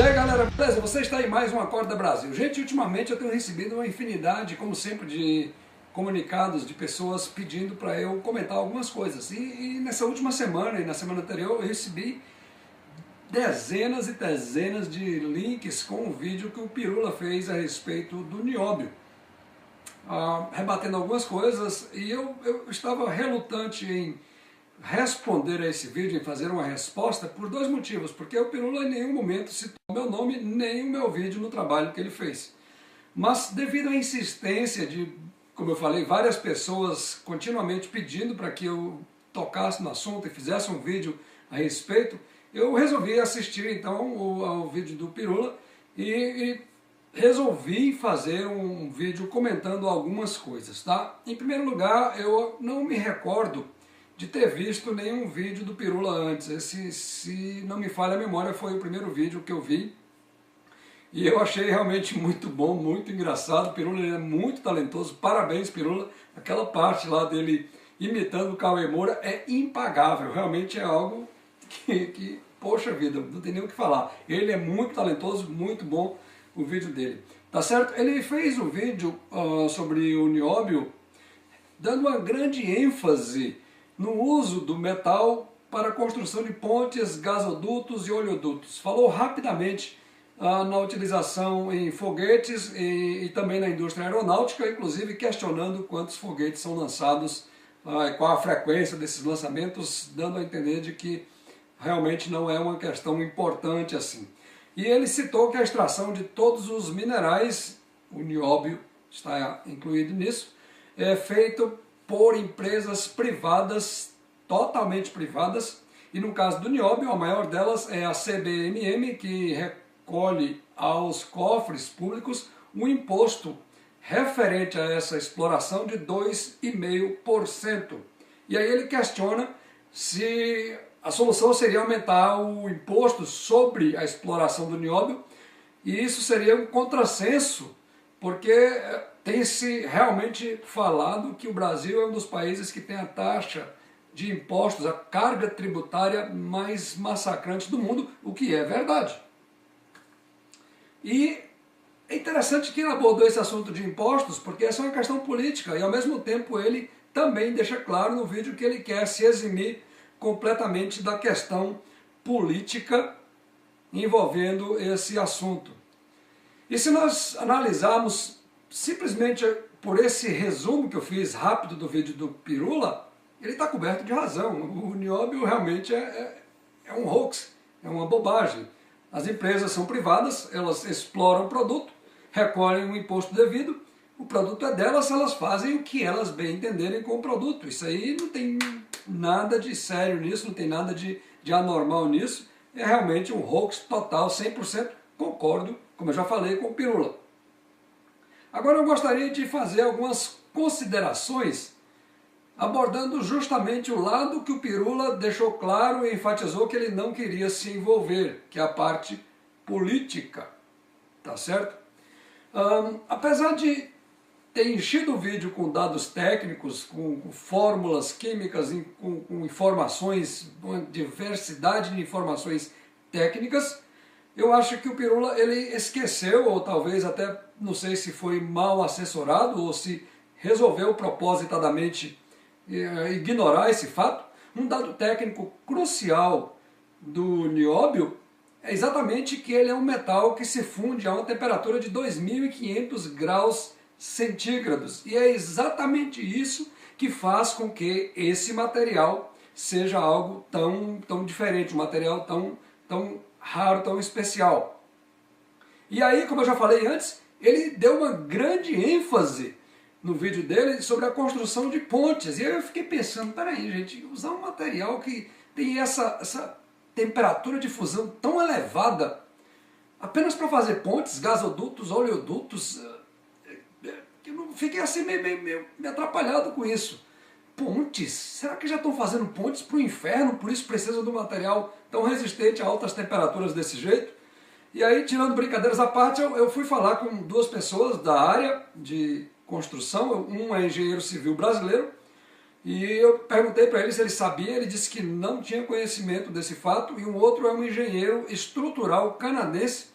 E aí galera, beleza? Você está em mais um Acorda Brasil. Gente, ultimamente eu tenho recebido uma infinidade, como sempre, de comunicados de pessoas pedindo para eu comentar algumas coisas. E nessa última semana e na semana anterior eu recebi dezenas e dezenas de links com o vídeo que o Pirula fez a respeito do nióbio. Rebatendo algumas coisas, e eu estava relutante em responder a esse vídeo, em fazer uma resposta, por dois motivos. Porque o Pirula em nenhum momento citou meu nome, nem o meu vídeo no trabalho que ele fez. Mas devido à insistência de, como eu falei, várias pessoas continuamente pedindo para que eu tocasse no assunto e fizesse um vídeo a respeito, eu resolvi assistir então ao vídeo do Pirula e resolvi fazer um vídeo comentando algumas coisas, tá? Em primeiro lugar, eu não me recordo de ter visto nenhum vídeo do Pirula antes. Esse, se não me falha a memória, foi o primeiro vídeo que eu vi. E eu achei realmente muito bom, muito engraçado. O Pirula é muito talentoso, parabéns Pirula. Aquela parte lá dele imitando o Cauê Moura é impagável, realmente é algo que poxa vida, não tem nem o que falar. Ele é muito talentoso, muito bom o vídeo dele. Tá certo? Ele fez um vídeo sobre o nióbio, dando uma grande ênfase no uso do metal para a construção de pontes, gasodutos e oleodutos. Falou rapidamente na utilização em foguetes e também na indústria aeronáutica, inclusive questionando quantos foguetes são lançados, qual a frequência desses lançamentos, dando a entender de que realmente não é uma questão importante assim. E ele citou que a extração de todos os minerais, o nióbio está incluído nisso, é feito por empresas privadas, totalmente privadas, e no caso do nióbio, a maior delas é a CBMM, que recolhe aos cofres públicos um imposto referente a essa exploração de 2,5%. E aí ele questiona se a solução seria aumentar o imposto sobre a exploração do nióbio, e isso seria um contrassenso, porque tem-se realmente falado que o Brasil é um dos países que tem a taxa de impostos, a carga tributária mais massacrante do mundo, o que é verdade. E é interessante que ele abordou esse assunto de impostos, porque essa é uma questão política, e ao mesmo tempo ele também deixa claro no vídeo que ele quer se eximir completamente da questão política envolvendo esse assunto. E se nós analisarmos simplesmente por esse resumo que eu fiz rápido do vídeo do Pirula, ele está coberto de razão. O nióbio realmente é um hoax, é uma bobagem. As empresas são privadas, elas exploram o produto, recolhem o imposto devido, o produto é delas, elas fazem o que elas bem entenderem com o produto. Isso aí não tem nada de sério nisso, não tem nada de anormal nisso, é realmente um hoax total, 100%, concordo, como eu já falei, com o Pirula. Agora eu gostaria de fazer algumas considerações abordando justamente o lado que o Pirula deixou claro e enfatizou que ele não queria se envolver, que é a parte política, tá certo? Apesar de ter enchido o vídeo com dados técnicos, com fórmulas químicas, com informações, uma diversidade de informações técnicas, eu acho que o Pirula ele esqueceu, ou talvez até, não sei se foi mal assessorado, ou se resolveu propositadamente ignorar esse fato. Um dado técnico crucial do nióbio é exatamente que ele é um metal que se funde a uma temperatura de 2.500 graus centígrados. E é exatamente isso que faz com que esse material seja algo tão diferente, um material tão raro, tão especial. E aí, como eu já falei antes, ele deu uma grande ênfase no vídeo dele sobre a construção de pontes. E aí eu fiquei pensando, peraí gente, usar um material que tem essa temperatura de fusão tão elevada apenas para fazer pontes, gasodutos, oleodutos, eu fiquei assim meio atrapalhado com isso. Pontes? Será que já estão fazendo pontes para o inferno, por isso precisam de um material tão resistente a altas temperaturas desse jeito? E aí, tirando brincadeiras à parte, eu fui falar com duas pessoas da área de construção. Um é engenheiro civil brasileiro E eu perguntei para ele se ele sabia, ele disse que não tinha conhecimento desse fato, e um outro é um engenheiro estrutural canadense.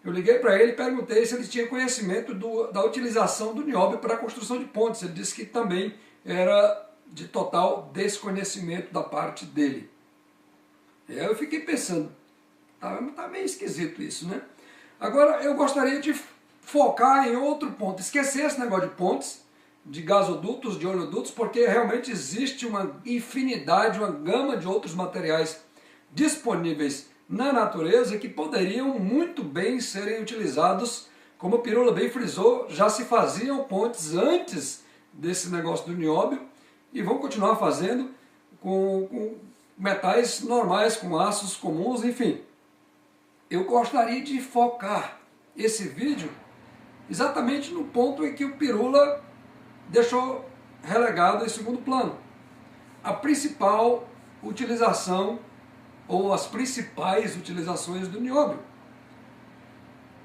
Eu liguei para ele e perguntei se ele tinha conhecimento da utilização do nióbio para a construção de pontes. Ele disse que também era de total desconhecimento da parte dele. E aí eu fiquei pensando, tá meio esquisito isso, né? Agora eu gostaria de focar em outro ponto, esquecer esse negócio de pontes, de gasodutos, de oleodutos, porque realmente existe uma infinidade, uma gama de outros materiais disponíveis na natureza que poderiam muito bem serem utilizados, como o Pirula bem frisou, já se faziam pontes antes desse negócio do nióbio e vão continuar fazendo com metais normais, com aços comuns, enfim. Eu gostaria de focar esse vídeo exatamente no ponto em que o Pirula deixou relegado em segundo plano. A principal utilização, ou as principais utilizações do nióbio.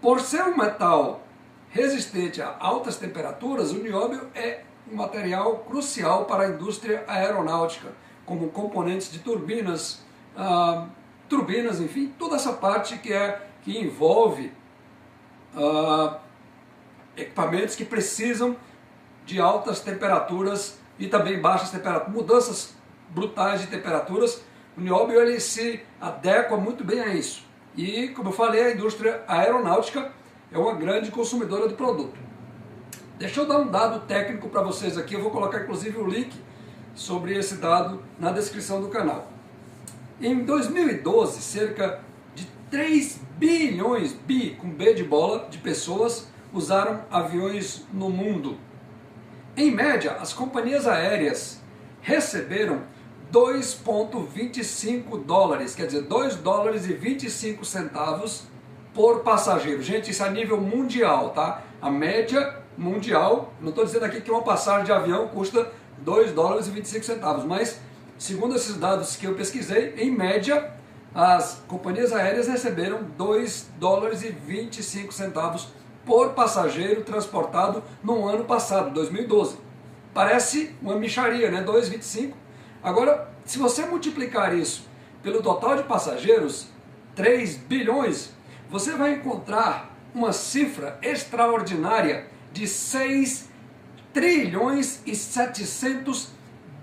Por ser um metal resistente a altas temperaturas, o nióbio é um material crucial para a indústria aeronáutica, como componentes de turbinas, enfim, toda essa parte que envolve equipamentos que precisam de altas temperaturas e também baixas temperaturas, mudanças brutais de temperaturas. O nióbio ele se adequa muito bem a isso. E, como eu falei, a indústria aeronáutica é uma grande consumidora do produto. Deixa eu dar um dado técnico para vocês aqui, eu vou colocar inclusive o link sobre esse dado na descrição do canal. Em 2012, cerca de 3 bilhões, com B de bola, de pessoas usaram aviões no mundo. Em média, as companhias aéreas receberam 2,25 dólares, quer dizer, 2 dólares e 25 centavos por passageiro. Gente, isso é a nível mundial, tá? A média mundial, não estou dizendo aqui que uma passagem de avião custa 2 dólares e 25 centavos, mas segundo esses dados que eu pesquisei, em média, as companhias aéreas receberam 2 dólares e 25 centavos por passageiro transportado no ano passado, 2012. Parece uma mixaria, né? 2,25. Agora, se você multiplicar isso pelo total de passageiros, 3 bilhões, você vai encontrar uma cifra extraordinária de 6 trilhões e 700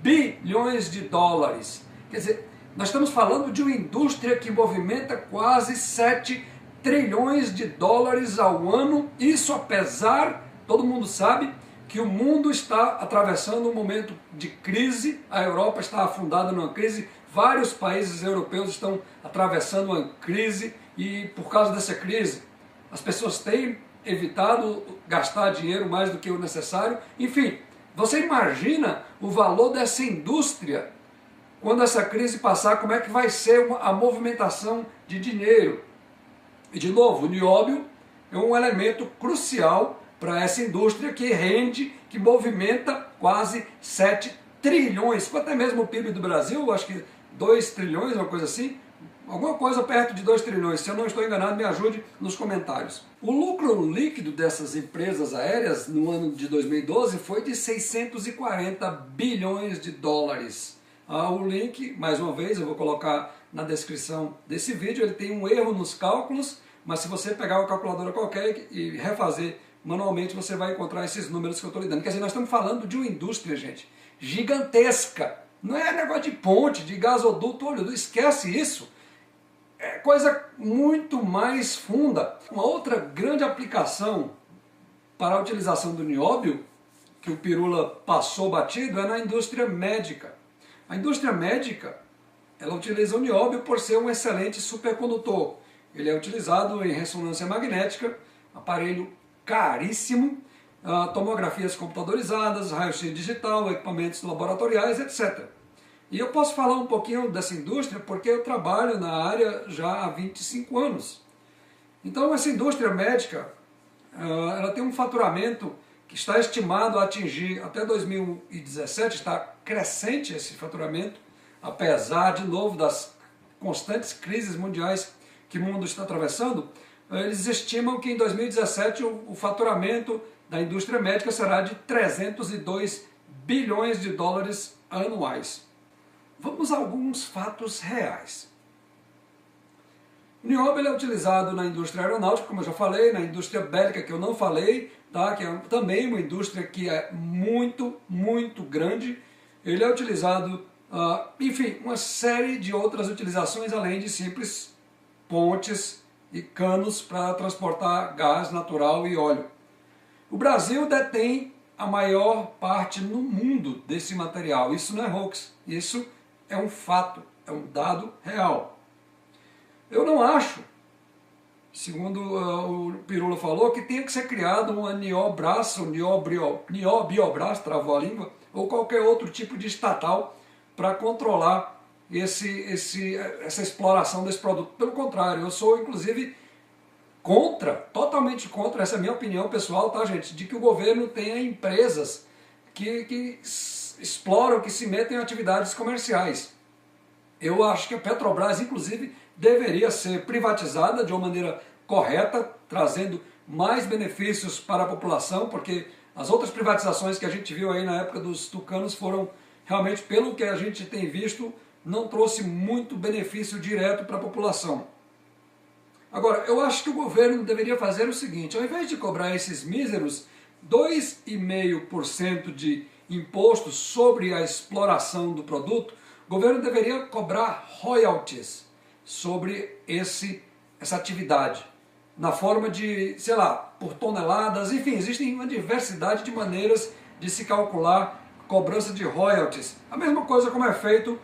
bilhões de dólares. Quer dizer, nós estamos falando de uma indústria que movimenta quase 7 trilhões de dólares ao ano, isso apesar, todo mundo sabe, que o mundo está atravessando um momento de crise, a Europa está afundada numa crise, vários países europeus estão atravessando uma crise e por causa dessa crise as pessoas têm evitado gastar dinheiro mais do que o necessário. Enfim, você imagina o valor dessa indústria quando essa crise passar, como é que vai ser a movimentação de dinheiro. E de novo, o nióbio é um elemento crucial para essa indústria que rende, que movimenta quase 7 trilhões, até mesmo o PIB do Brasil, acho que 2 trilhões, uma coisa assim, alguma coisa perto de 2 trilhões, se eu não estou enganado, me ajude nos comentários. O lucro líquido dessas empresas aéreas no ano de 2012 foi de 640 bilhões de dólares. O link, mais uma vez, eu vou colocar na descrição desse vídeo, ele tem um erro nos cálculos, mas se você pegar uma calculadora qualquer e refazer manualmente, você vai encontrar esses números que eu estou lhe dando. Quer dizer, nós estamos falando de uma indústria, gente, gigantesca. Não é negócio de ponte, de gasoduto, olha, esquece isso. É coisa muito mais funda. Uma outra grande aplicação para a utilização do nióbio, que o Pirula passou batido, é na indústria médica. A indústria médica, ela utiliza o nióbio por ser um excelente supercondutor. Ele é utilizado em ressonância magnética, aparelho caríssimo, tomografias computadorizadas, raio-x digital, equipamentos laboratoriais, etc. E eu posso falar um pouquinho dessa indústria porque eu trabalho na área já há 25 anos. Então essa indústria médica, ela tem um faturamento que está estimado a atingir até 2017, está crescente esse faturamento, apesar de novo das constantes crises mundiais que o mundo está atravessando. Eles estimam que em 2017 o faturamento da indústria médica será de 302 bilhões de dólares anuais. Vamos a alguns fatos reais. O nióbio é utilizado na indústria aeronáutica, como eu já falei, na indústria bélica, que eu não falei, tá? Que é também uma indústria que é muito, muito grande. Ele é utilizado, enfim, uma série de outras utilizações, além de simples pontes e canos para transportar gás natural e óleo. O Brasil detém a maior parte no mundo desse material. Isso não é hoax, isso é um fato, é um dado real. Eu não acho, segundo o Pirula falou, que tenha que ser criado uma Niobras, ou Nióbiobras, travou a língua, ou qualquer outro tipo de estatal para controlar essa exploração desse produto. Pelo contrário, eu sou inclusive contra, totalmente contra, essa é a minha opinião pessoal, tá, gente, de que o governo tenha empresas que exploram, que se metem em atividades comerciais. Eu acho que a Petrobras, inclusive, deveria ser privatizada de uma maneira correta, trazendo mais benefícios para a população, porque as outras privatizações que a gente viu aí na época dos tucanos foram, realmente, pelo que a gente tem visto, não trouxe muito benefício direto para a população. Agora, eu acho que o governo deveria fazer o seguinte: ao invés de cobrar esses míseros 2,5% de imposto sobre a exploração do produto, o governo deveria cobrar royalties sobre essa atividade, na forma de, sei lá, por toneladas, enfim, existem uma diversidade de maneiras de se calcular cobrança de royalties. A mesma coisa como é feito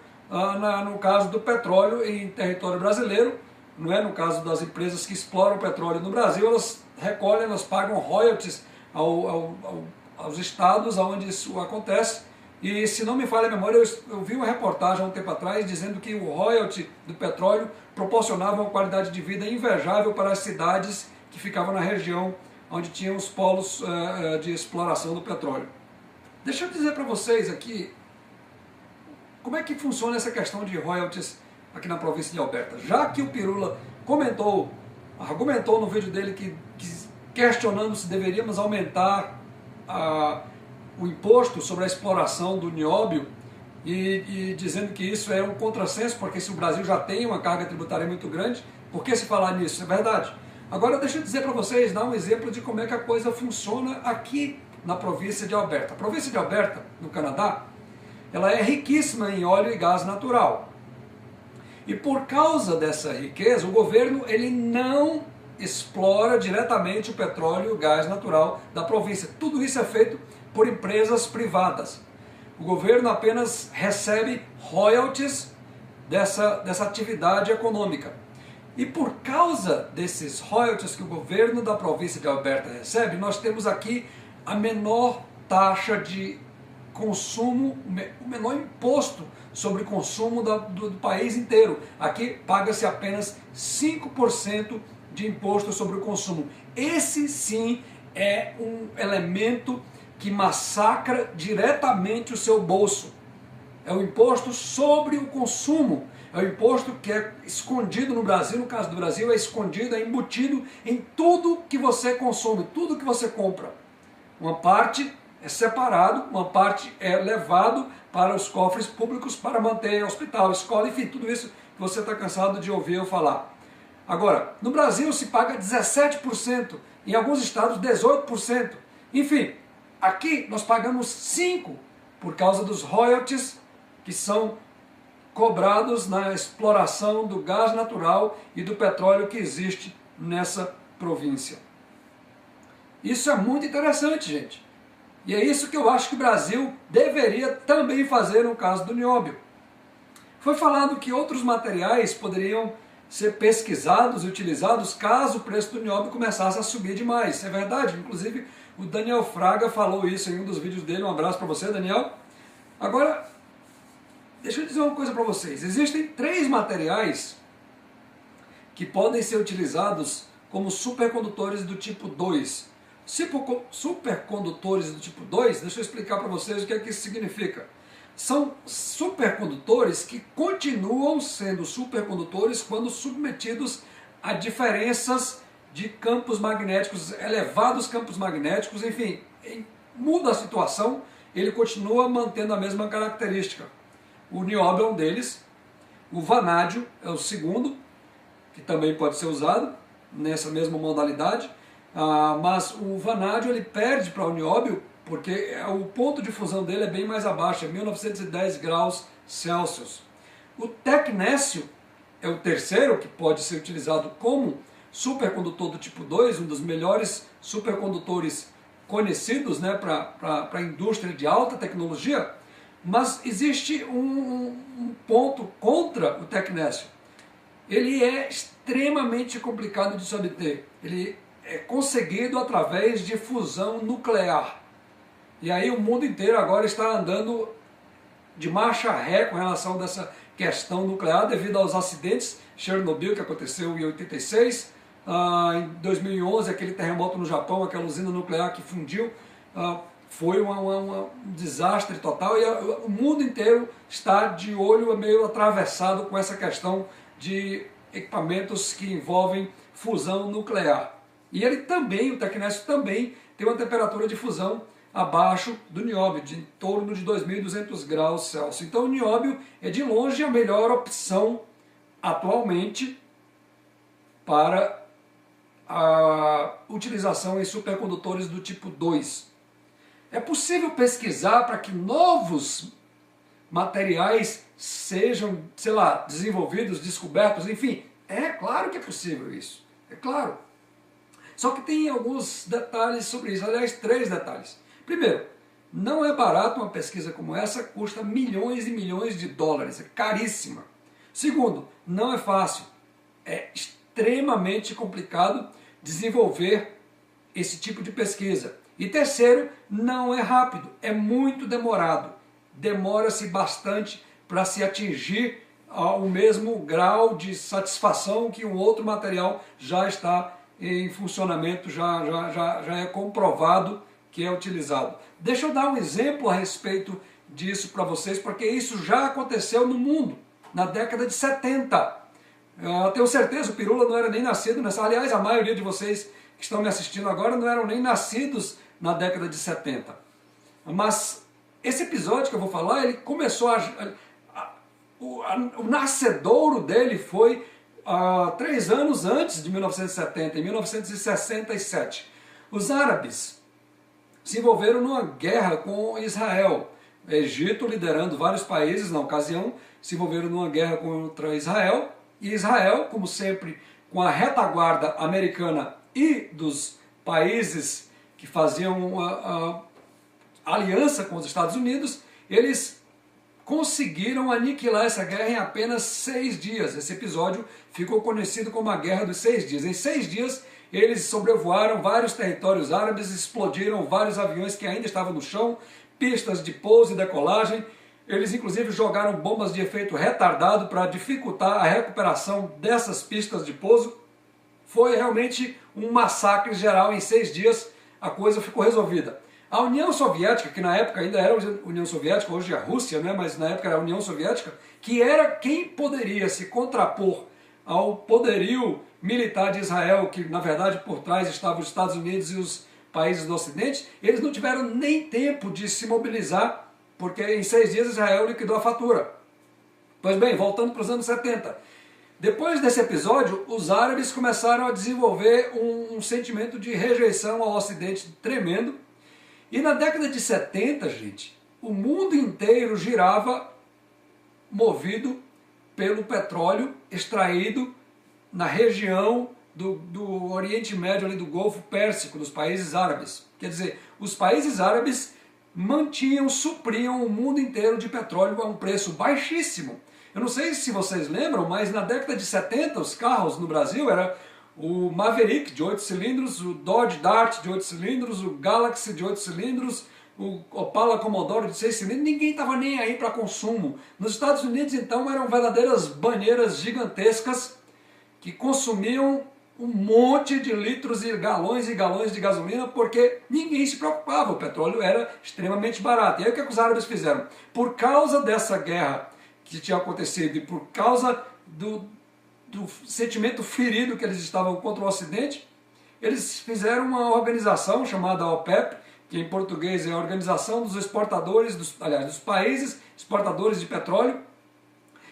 no caso do petróleo em território brasileiro, não é? No caso das empresas que exploram petróleo no Brasil, elas recolhem, elas pagam royalties aos estados onde isso acontece. E se não me falha a memória, eu vi uma reportagem há um tempo atrás dizendo que o royalty do petróleo proporcionava uma qualidade de vida invejável para as cidades que ficavam na região onde tinham os polos de exploração do petróleo. Deixa eu dizer para vocês aqui como é que funciona essa questão de royalties aqui na província de Alberta. Já que o Pirula argumentou no vídeo dele questionando se deveríamos aumentar o imposto sobre a exploração do nióbio e dizendo que isso é um contrassenso, porque se o Brasil já tem uma carga tributária muito grande, por que se falar nisso? É verdade. Agora deixa eu dizer para vocês, dar um exemplo de como é que a coisa funciona aqui na província de Alberta. A província de Alberta, no Canadá, ela é riquíssima em óleo e gás natural. E por causa dessa riqueza, o governo ele não explora diretamente o petróleo e o gás natural da província. Tudo isso é feito por empresas privadas. O governo apenas recebe royalties dessa atividade econômica. E por causa desses royalties que o governo da província de Alberta recebe, nós temos aqui a menor taxa de consumo, o menor imposto sobre consumo do país inteiro. Aqui paga-se apenas 5% de imposto sobre o consumo. Esse sim é um elemento que massacra diretamente o seu bolso. É o imposto sobre o consumo. É o imposto que é escondido no Brasil, no caso do Brasil, é escondido, é embutido em tudo que você consome, tudo que você compra. Uma parte é separado, uma parte é levado para os cofres públicos para manter hospital, escola, enfim, tudo isso que você está cansado de ouvir eu falar. Agora, no Brasil se paga 17%, em alguns estados 18%, enfim, aqui nós pagamos 5% por causa dos royalties que são cobrados na exploração do gás natural e do petróleo que existe nessa província. Isso é muito interessante, gente. E é isso que eu acho que o Brasil deveria também fazer no caso do nióbio. Foi falado que outros materiais poderiam ser pesquisados e utilizados caso o preço do nióbio começasse a subir demais. É verdade, inclusive o Daniel Fraga falou isso em um dos vídeos dele. Um abraço para você, Daniel. Agora, deixa eu dizer uma coisa para vocês. Existem 3 materiais que podem ser utilizados como supercondutores do tipo 2. Supercondutores do tipo 2, deixa eu explicar para vocês o que é que isso significa. São supercondutores que continuam sendo supercondutores quando submetidos a diferenças de campos magnéticos, elevados campos magnéticos, enfim, muda a situação ele continua mantendo a mesma característica. O nióbio é um deles, o vanádio é o segundo, que também pode ser usado nessa mesma modalidade, mas o vanádio ele perde para o nióbio porque o ponto de fusão dele é bem mais abaixo, é 1910 graus Celsius. O tecnécio é o terceiro, que pode ser utilizado como supercondutor do tipo 2, um dos melhores supercondutores conhecidos, né, para a indústria de alta tecnologia, mas existe um ponto contra o tecnécio. Ele é extremamente complicado de se obter. Ele é conseguido através de fusão nuclear. E aí o mundo inteiro agora está andando de marcha ré com relação a essa questão nuclear devido aos acidentes. Chernobyl, que aconteceu em 86, em 2011 aquele terremoto no Japão, aquela usina nuclear que fundiu, foi um desastre total, e o mundo inteiro está de olho meio atravessado com essa questão de equipamentos que envolvem fusão nuclear. E ele também, o tecnécio também, tem uma temperatura de fusão abaixo do nióbio, de em torno de 2.200 graus Celsius. Então o nióbio é de longe a melhor opção atualmente para a utilização em supercondutores do tipo 2. É possível pesquisar para que novos materiais sejam, sei lá, desenvolvidos, descobertos, enfim. É claro que é possível isso, é claro. Só que tem alguns detalhes sobre isso, aliás, 3 detalhes. Primeiro, não é barato uma pesquisa como essa, custa milhões e milhões de dólares, é caríssima. Segundo, não é fácil, é extremamente complicado desenvolver esse tipo de pesquisa. E terceiro, não é rápido, é muito demorado. Demora-se bastante para se atingir o mesmo grau de satisfação que um outro material já está em funcionamento, já é comprovado que é utilizado. Deixa eu dar um exemplo a respeito disso para vocês, porque isso já aconteceu no mundo, na década de 70. Eu tenho certeza, o Pirula não era nem nascido nessa... Aliás, a maioria de vocês que estão me assistindo agora não eram nem nascidos na década de 70. Mas esse episódio que eu vou falar, ele começou o nascedouro dele foi 3 anos antes de 1970, em 1967. Os árabes se envolveram numa guerra com Israel. O Egito, liderando vários países na ocasião, se envolveram numa guerra contra Israel. E Israel, como sempre, com a retaguarda americana e dos países que faziam aliança com os Estados Unidos, eles conseguiram aniquilar essa guerra em apenas 6 dias. Esse episódio ficou conhecido como a Guerra dos 6 Dias. Em 6 dias, eles sobrevoaram vários territórios árabes, explodiram vários aviões que ainda estavam no chão, pistas de pouso e decolagem. Eles inclusive jogaram bombas de efeito retardado para dificultar a recuperação dessas pistas de pouso. Foi realmente um massacre geral. Em 6 dias a coisa ficou resolvida. A União Soviética, que na época ainda era a União Soviética, hoje é a Rússia, né? Mas na época era a União Soviética, que era quem poderia se contrapor ao poderio militar de Israel, que na verdade por trás estavam os Estados Unidos e os países do Ocidente, eles não tiveram nem tempo de se mobilizar, porque em 6 dias Israel liquidou a fatura. Pois bem, voltando para os anos 70. Depois desse episódio, os árabes começaram a desenvolver um sentimento de rejeição ao Ocidente tremendo. E na década de 70, gente, o mundo inteiro girava movido pelo petróleo extraído na região do Oriente Médio, ali do Golfo Pérsico, dos países árabes. Quer dizer, os países árabes supriam o mundo inteiro de petróleo a um preço baixíssimo. Eu não sei se vocês lembram, mas na década de 70 os carros no Brasil eram o Maverick de 8 cilindros, o Dodge Dart de 8 cilindros, o Galaxy de 8 cilindros, o Opala Commodore de 6 cilindros, ninguém estava nem aí para consumo. Nos Estados Unidos, então, eram verdadeiras banheiras gigantescas que consumiam um monte de litros e galões de gasolina, porque ninguém se preocupava, o petróleo era extremamente barato. E aí o que os árabes fizeram? Por causa dessa guerra que tinha acontecido e por causa do sentimento ferido que eles estavam contra o Ocidente, eles fizeram uma organização chamada OPEP, que em português é a Organização dos Exportadores, dos países exportadores de petróleo,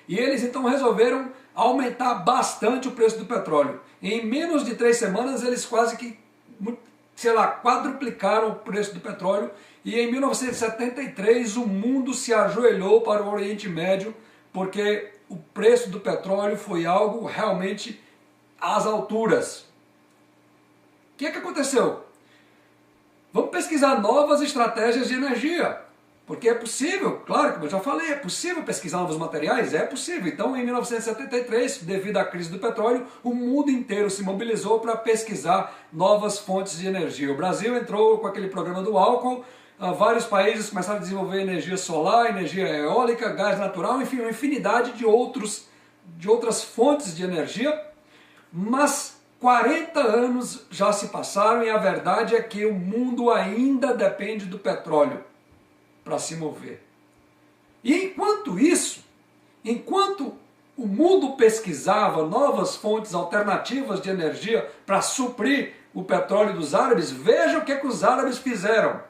e eles então resolveram aumentar bastante o preço do petróleo. Em menos de 3 semanas eles quase que, sei lá, quadruplicaram o preço do petróleo, e em 1973 o mundo se ajoelhou para o Oriente Médio, porque o preço do petróleo foi algo realmente às alturas. O que aconteceu? Vamos pesquisar novas estratégias de energia, porque é possível, claro, como eu já falei, é possível pesquisar novos materiais, é possível. Então, em 1973, devido à crise do petróleo, o mundo inteiro se mobilizou para pesquisar novas fontes de energia. O Brasil entrou com aquele programa do álcool, vários países começaram a desenvolver energia solar, energia eólica, gás natural, enfim, uma infinidade de outras fontes de energia, mas 40 anos já se passaram e a verdade é que o mundo ainda depende do petróleo para se mover. E enquanto isso, enquanto o mundo pesquisava novas fontes alternativas de energia para suprir o petróleo dos árabes, veja o que os árabes fizeram.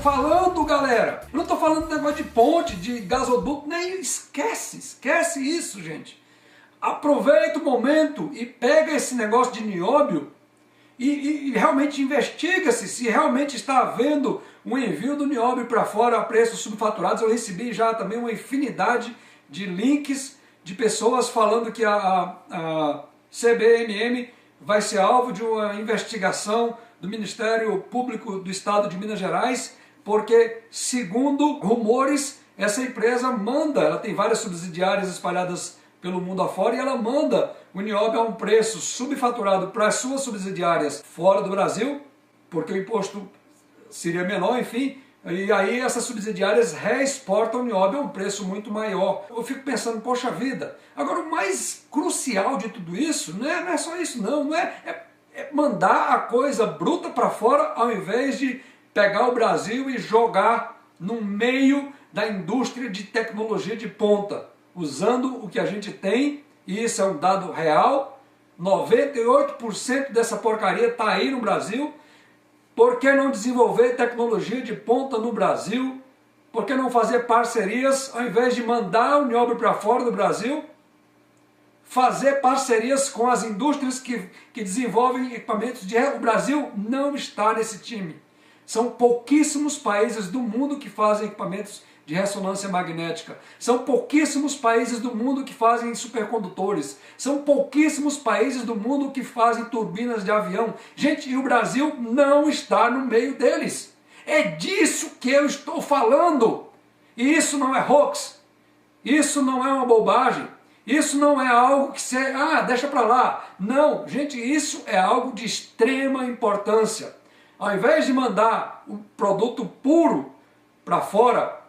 Falando, galera, eu não estou falando de negócio de ponte, de gasoduto, nem esquece isso, gente. Aproveita o momento e pega esse negócio de nióbio e realmente investiga-se se realmente está havendo um envio do nióbio para fora a preços subfaturados. Eu recebi já também uma infinidade de links de pessoas falando que a CBMM vai ser alvo de uma investigação do Ministério Público do Estado de Minas Gerais, porque, segundo rumores, essa empresa ela tem várias subsidiárias espalhadas pelo mundo afora, e ela manda o nióbio a um preço subfaturado para as suas subsidiárias fora do Brasil, porque o imposto seria menor, enfim, e aí essas subsidiárias reexportam o nióbio a um preço muito maior. Eu fico pensando, poxa vida, agora o mais crucial de tudo isso não é só isso não é mandar a coisa bruta para fora, ao invés de pegar o Brasil e jogar no meio da indústria de tecnologia de ponta, usando o que a gente tem, e isso é um dado real, 98% dessa porcaria está aí no Brasil. Por que não desenvolver tecnologia de ponta no Brasil? Por que não fazer parcerias, ao invés de mandar o nióbio para fora do Brasil? Fazer parcerias com as indústrias que desenvolvem equipamentos de... O Brasil não está nesse time. São pouquíssimos países do mundo que fazem equipamentos de ressonância magnética. São pouquíssimos países do mundo que fazem supercondutores. São pouquíssimos países do mundo que fazem turbinas de avião. Gente, e o Brasil não está no meio deles. É disso que eu estou falando. E isso não é hoax. Isso não é uma bobagem. Isso não é algo que você... deixa para lá. Não, gente, isso é algo de extrema importância. Ao invés de mandar o produto puro para fora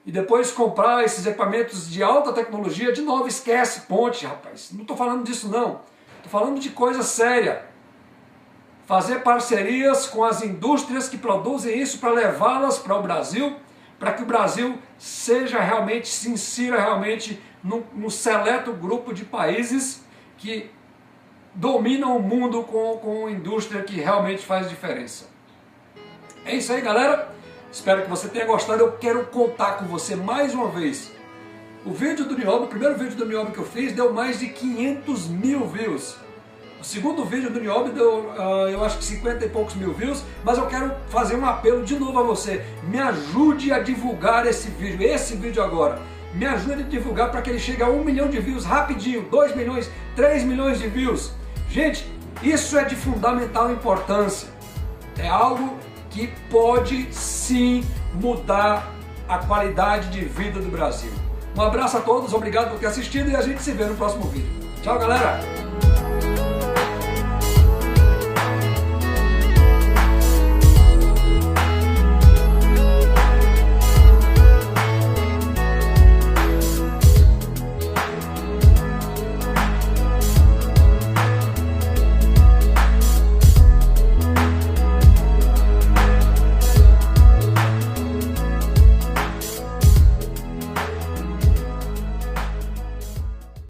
e depois comprar esses equipamentos de alta tecnologia, de novo, esquece ponte, rapaz. Não estou falando disso, não. Estou falando de coisa séria. Fazer parcerias com as indústrias que produzem isso para levá-las para o Brasil, para que o Brasil se insira realmente no seleto grupo de países que dominam o mundo com indústria que realmente faz diferença. É isso aí, galera. Espero que você tenha gostado. Eu quero contar com você mais uma vez. O vídeo do nióbio, o primeiro vídeo do nióbio que eu fiz, deu mais de 500 mil views. O segundo vídeo do Niobe deu, eu acho que 50 e poucos mil views, mas eu quero fazer um apelo de novo a você. Me ajude a divulgar esse vídeo agora. Me ajude a divulgar para que ele chegue a 1 milhão de views rapidinho, 2 milhões, 3 milhões de views. Gente, isso é de fundamental importância. É algo que pode sim mudar a qualidade de vida do Brasil. Um abraço a todos, obrigado por ter assistido e a gente se vê no próximo vídeo. Tchau, galera!